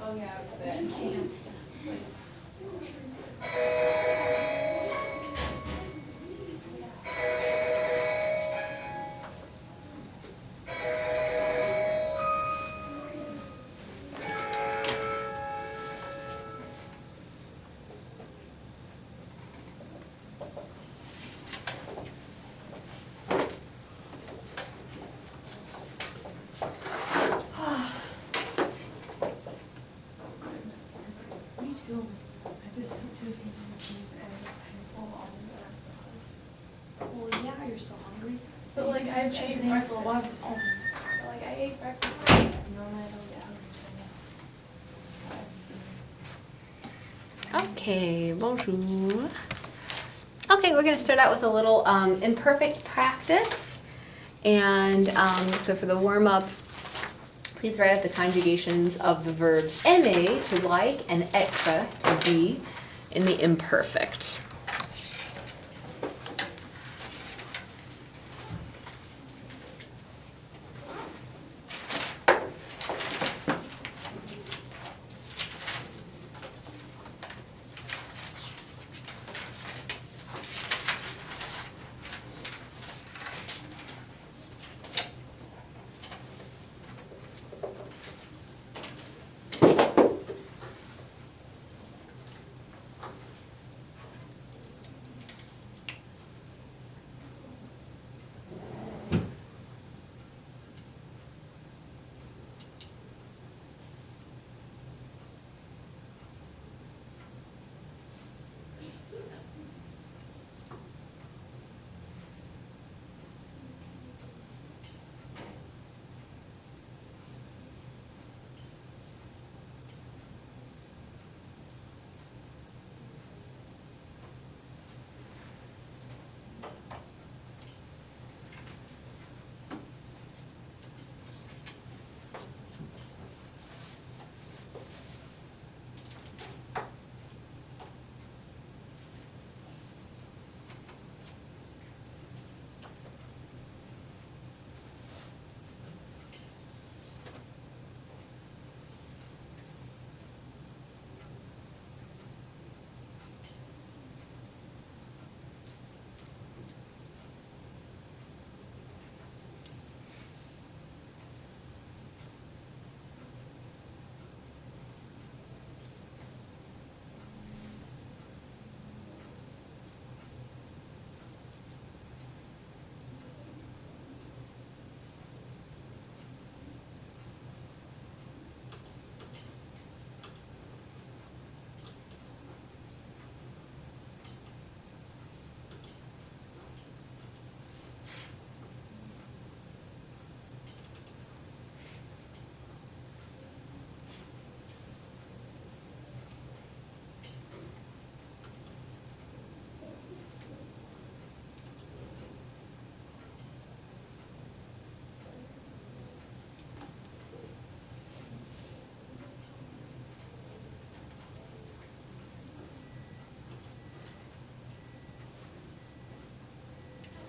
Oh yeah, I was there. Me too. I just took 2 pieces and I full all of Well, yeah, you're so hungry. But like I ate breakfast. But like I ate breakfast. Normally I don't get hungry. Okay, bonjour. Okay, we're going to start out with a little imperfect practice. And so for the warm-up, please write out the conjugations of the verbs aimer, to like, and être, to be, in the imperfect.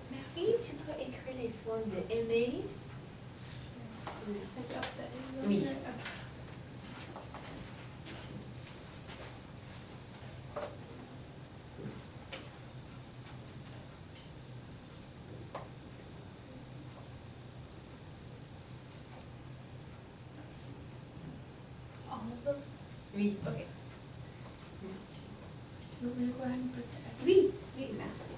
Marie, tu peux écrire les formes de aimer? Oui. All of them? Oui. Okay. Merci. Do you want me to go ahead and put that? Oui, oui, merci.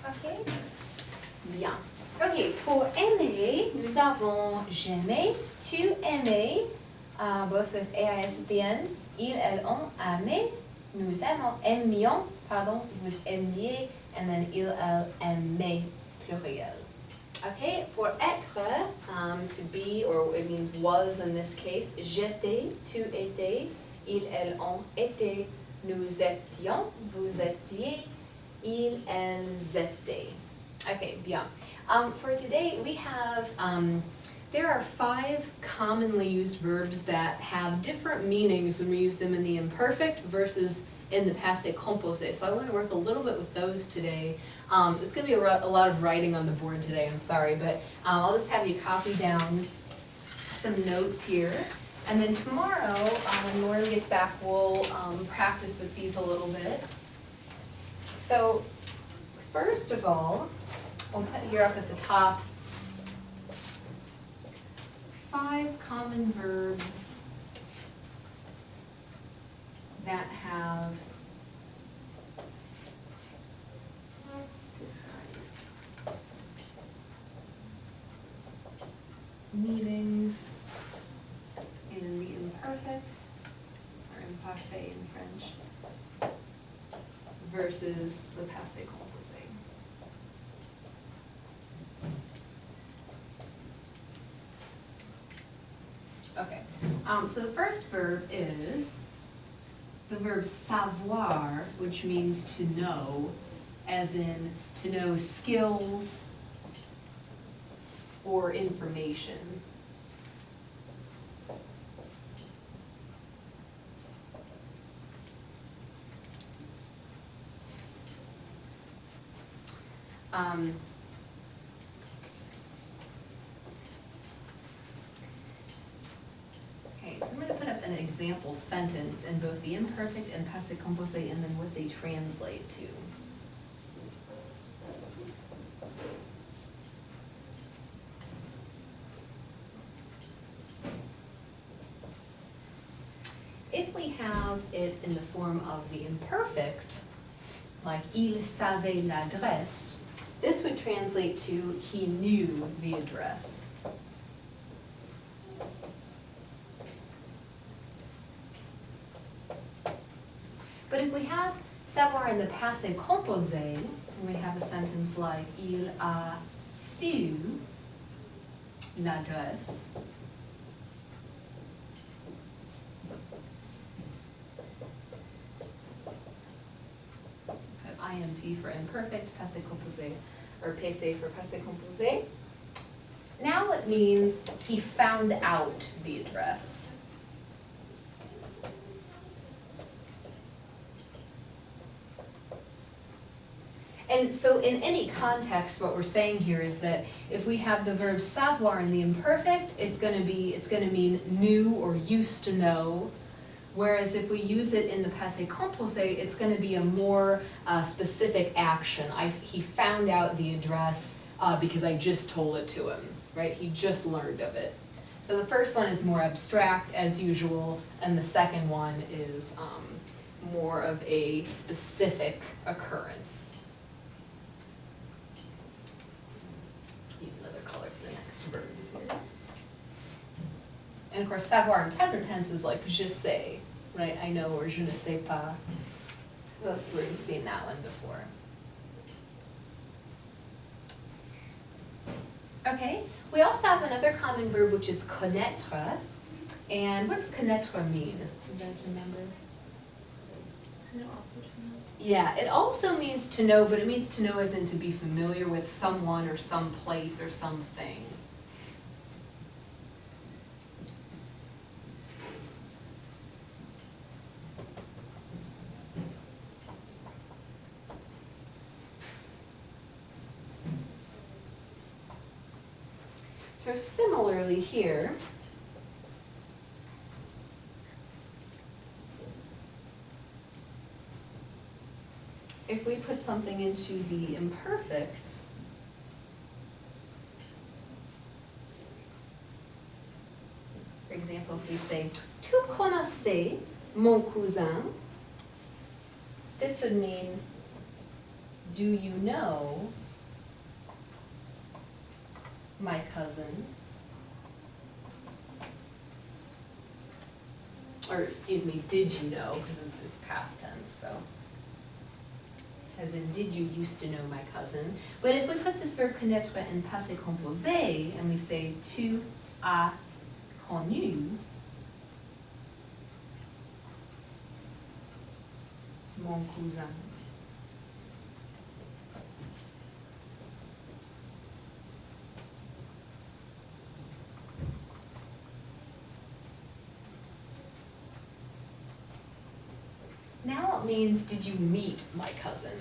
Ok? Bien. Ok, pour aimer, nous avons j'aimais, tu aimais, both with AIS at the end. Ils, elles ont aimé, nous aimions, pardon, vous aimiez, and then ils, elles aimaient, pluriel. Okay, for être, to be, or it means was in this case, j'étais, tu étais, ils, elles ont été, nous étions, vous étiez, ils, elles étaient. Okay, bien. For today, we have, there are 5 commonly used verbs that have different meanings when we use them in the imperfect versus in the passé composé. So I want to work a little bit with those today. It's going to be a lot of writing on the board today, I'm sorry, but I'll just have you copy down some notes here. And then tomorrow, when Lauren gets back, we'll practice with these a little bit. So first of all, we'll put here up at the top 5 common verbs that have meanings in the imperfect, or imparfait in French, versus the passé composé. Okay, so the first verb is the verb savoir, which means to know, as in to know skills or information. Okay, so I'm going to put up an example sentence in both the imperfect and passé composé and then what they translate to. If we have it in the form of the imperfect, like il savait l'adresse, this would translate to he knew the address. But if we have savoir in the passé composé, and we have a sentence like il a su l'adresse, IMP for imperfect, passé composé, or PC for passé composé. Now it means he found out the address. And so in any context, what we're saying here is that if we have the verb savoir in the imperfect, it's gonna mean knew or used to know. Whereas if we use it in the passé composé, it's going to be a more specific action. He found out the address because I just told it to him, right? He just learned of it. So the first one is more abstract as usual, and the second one is more of a specific occurrence. Use another color for the next verb here. And of course, savoir in present tense is like je sais, right? I know, or je ne sais pas. That's where you've seen that one before. Okay, we also have another common verb which is connaître. And what does connaître mean? You guys remember? Isn't it also to know? Yeah, it also means to know, but it means to know as in to be familiar with someone or some place or something. So similarly here, if we put something into the imperfect, for example, if we say, tu connaissais mon cousin, this would mean, do you know my cousin? Or excuse me, did you know, because it's past tense, so. As in, did you used to know my cousin? But if we put this verb connaître in passé composé, and we say, tu as connu mon cousin. Now it means, did you meet my cousin?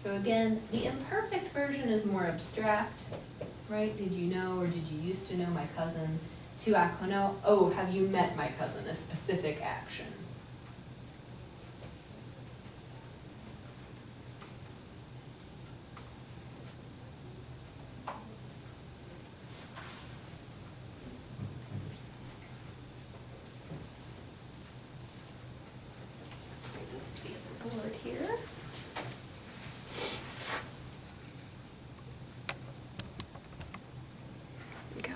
So again, the imperfect version is more abstract, right? Did you know or did you used to know my cousin? Tu as connu, oh, have you met my cousin? A specific action. This will be at the board here. Go.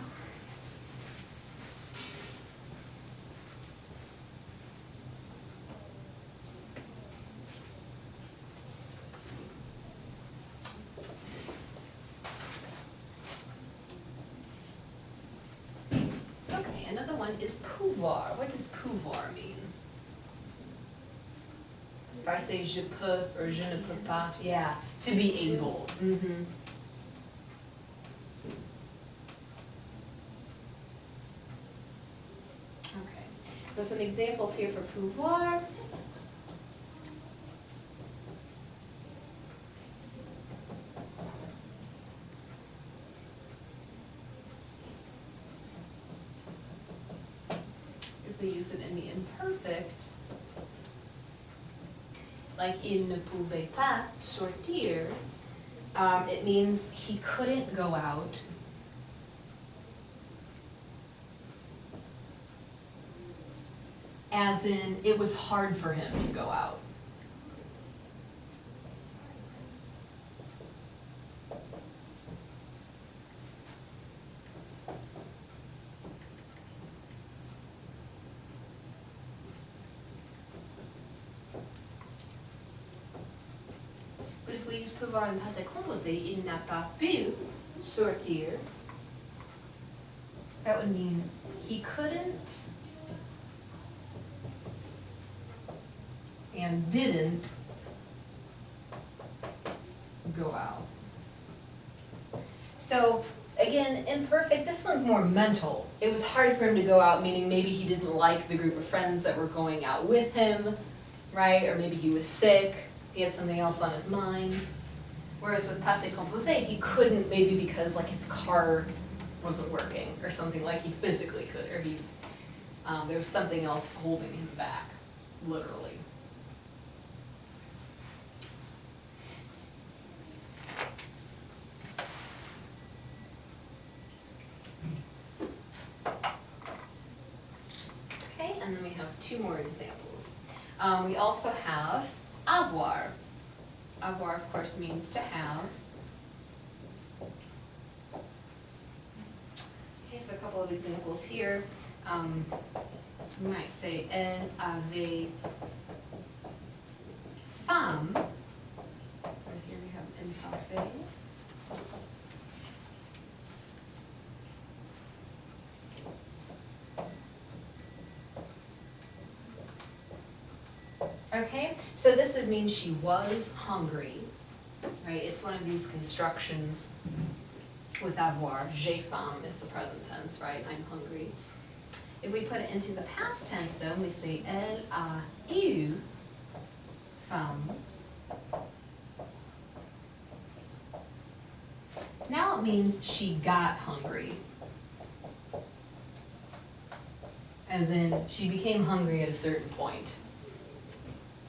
Okay, another one is pouvoir. What does pouvoir mean? If I say je peux or je ne peux pas, yeah, to be able. Mm-hmm. Okay, so some examples here for pouvoir. If we use it in the imperfect, like il ne pouvait pas sortir, it means he couldn't go out. As in, it was hard for him to go out. But if we use pouvoir in passé composé, il n'a pas pu sortir, that would mean he couldn't and didn't go out. So again, imperfect, this one's more mental. It was hard for him to go out, meaning maybe he didn't like the group of friends that were going out with him, right? Or maybe he was sick, he had something else on his mind. Whereas with passé composé, he couldn't, maybe because like his car wasn't working or something, like he physically could, or he, there was something else holding him back, literally. Okay, and then we have two more examples. We also have avoir. Avoir, of course, means to have. Okay, so a couple of examples here. We might say, elle avait femme. So here we have imparfait. Okay, so this would mean she was hungry, right? It's one of these constructions with avoir. J'ai faim is the present tense, right? I'm hungry. If we put it into the past tense though, we say elle a eu faim. Now it means she got hungry. As in, she became hungry at a certain point.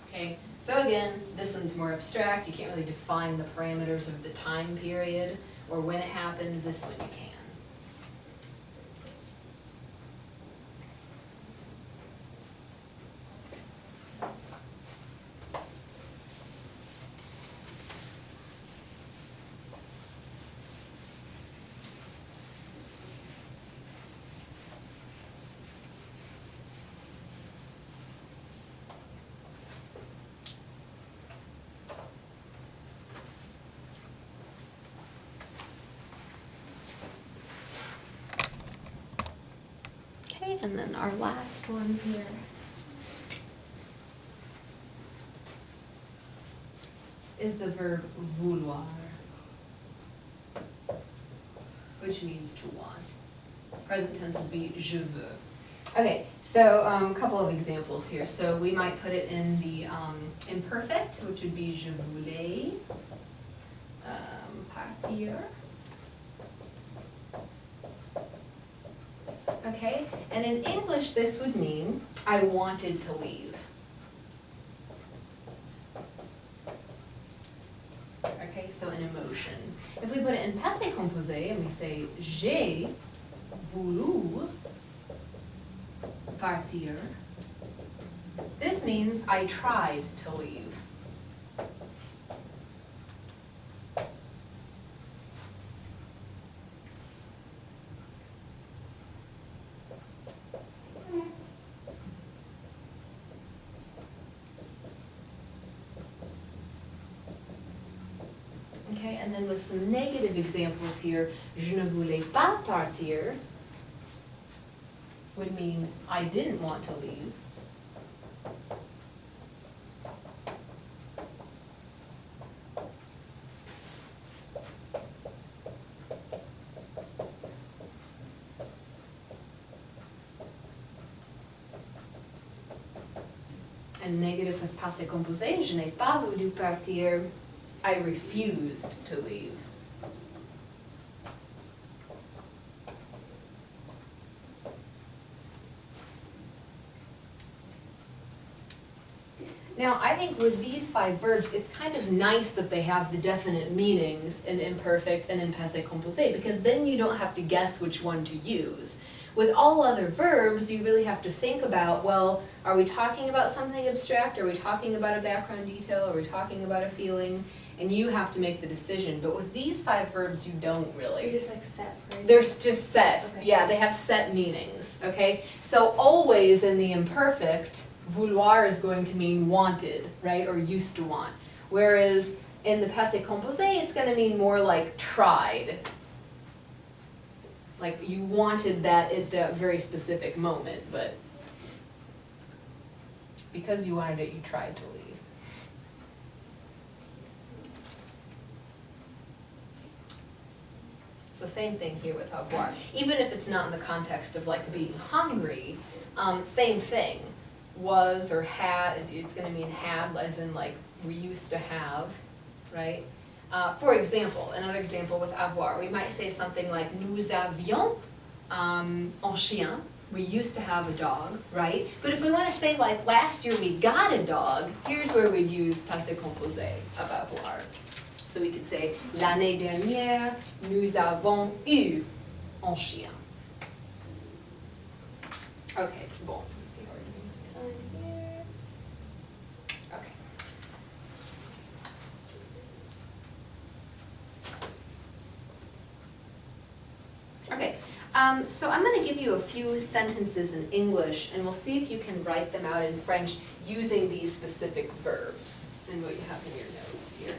Okay, so again, this one's more abstract. You can't really define the parameters of the time period or when it happened. This one you can. Okay, and then our last one here. Is the verb vouloir, which means to want. Present tense would be je veux. Okay, so a couple of examples here. So we might put it in the imperfect, which would be je voulais partir. Okay, and in English this would mean I wanted to leave. Okay, so an emotion. If we put it in passé composé and we say j'ai voulu partir, this means I tried to leave. Okay, and then with some negative examples here, je ne voulais pas partir would mean I didn't want to leave. And negative with passé composé, je n'ai pas voulu partir, I refused to leave. Now, I think with these 5 verbs, it's kind of nice that they have the definite meanings in imperfect and in passé composé, because then you don't have to guess which one to use. With all other verbs, you really have to think about, well, are we talking about something abstract? Are we talking about a background detail? Are we talking about a feeling? And you have to make the decision. But with these 5 verbs, you don't really. They're just like set phrases. They're just set, Okay. yeah, they have set meanings, okay? So always in the imperfect, vouloir is going to mean wanted, right, or used to want. Whereas in the passé composé, it's gonna mean more like tried. Like you wanted that at that very specific moment, but because you wanted it, you tried to leave. So same thing here with avoir. Even if it's not in the context of like being hungry, same thing. Was or had, it's gonna mean had, as in like we used to have, right? For example, another example with avoir, we might say something like nous avions un chien. We used to have a dog, right? But if we want to say like last year we got a dog, here's where we'd use passé composé of avoir. So we could say l'année dernière nous avons eu un chien. Okay, bon. Let's see how we're doing time here. Okay. Okay, so I'm going to give you a few sentences in English, and we'll see if you can write them out in French using these specific verbs and what you have in your notes here.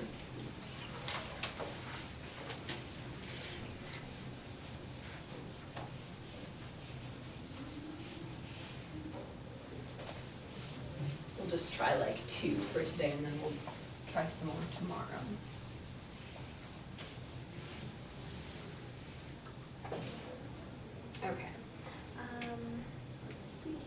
We'll just try like 2 for today, and then we'll try some more tomorrow. Okay. Let's see here.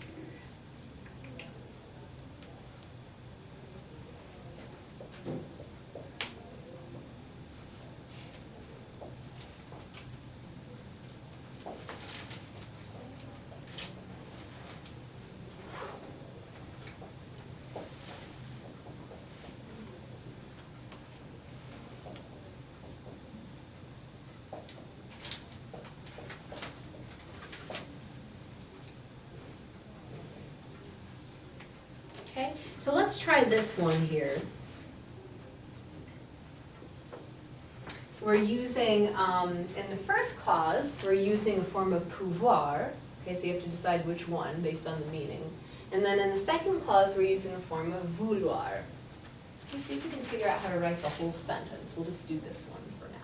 Okay, so let's try this one here. We're using, in the first clause, we're using a form of pouvoir. Okay, so you have to decide which one based on the meaning. And then in the second clause, we're using a form of vouloir. Let's see if we can figure out how to write the whole sentence. We'll just do this one for now.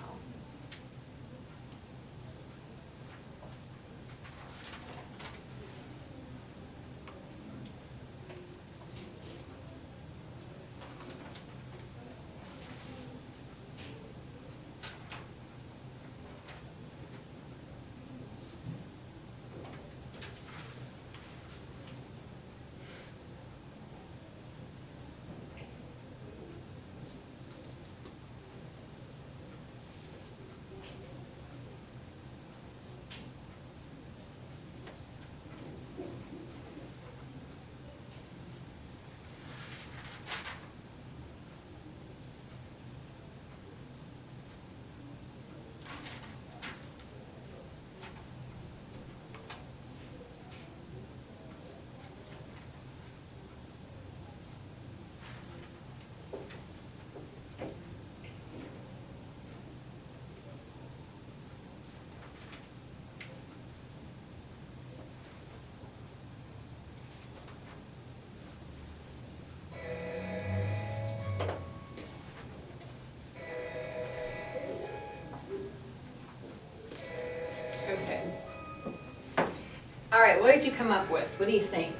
right, what did you come up with? What do you think?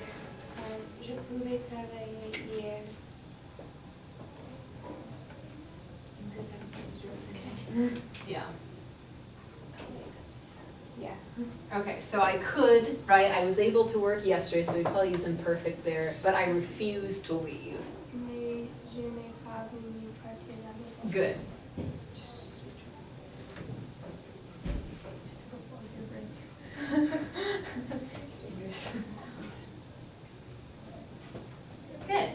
Je pouvais travailler hier. Yeah. Yeah. Okay, so I could, right, I was able to work yesterday, so we'd probably use imperfect there, but I refuse to leave. Mais je n'ai pas voulu partir à la maison. Good. Good.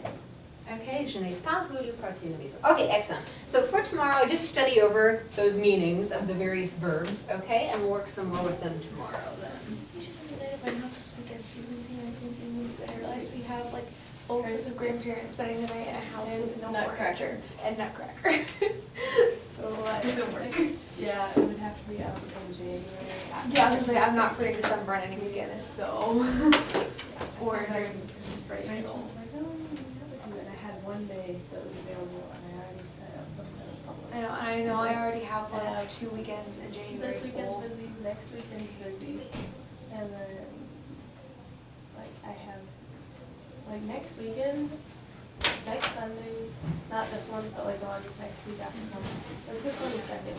Okay, je n'ai pas voulu partir à la maison. Okay, excellent. So for tomorrow, just study over those meanings of the various verbs, okay, and we'll work some more with them tomorrow then. We just wanted to find out this weekend, so you can see anything you need. I realized we have like both sets of grandparents spending the night in a house And with no Nutcracker. furniture and Nutcracker. So doesn't work. Yeah, it would have to be out in January. Yeah, I was like, I'm not free in December on any weekend, so. Or during break. Rachel was like, oh, we have to do it. And I had one day that was available and I already set up something. I know, I already have like 2 weekends in January This weekend's full. busy, next weekend's busy, and then, like, I have, like, next weekend, next Sunday, not this one, but like the one next week after, this is 22nd.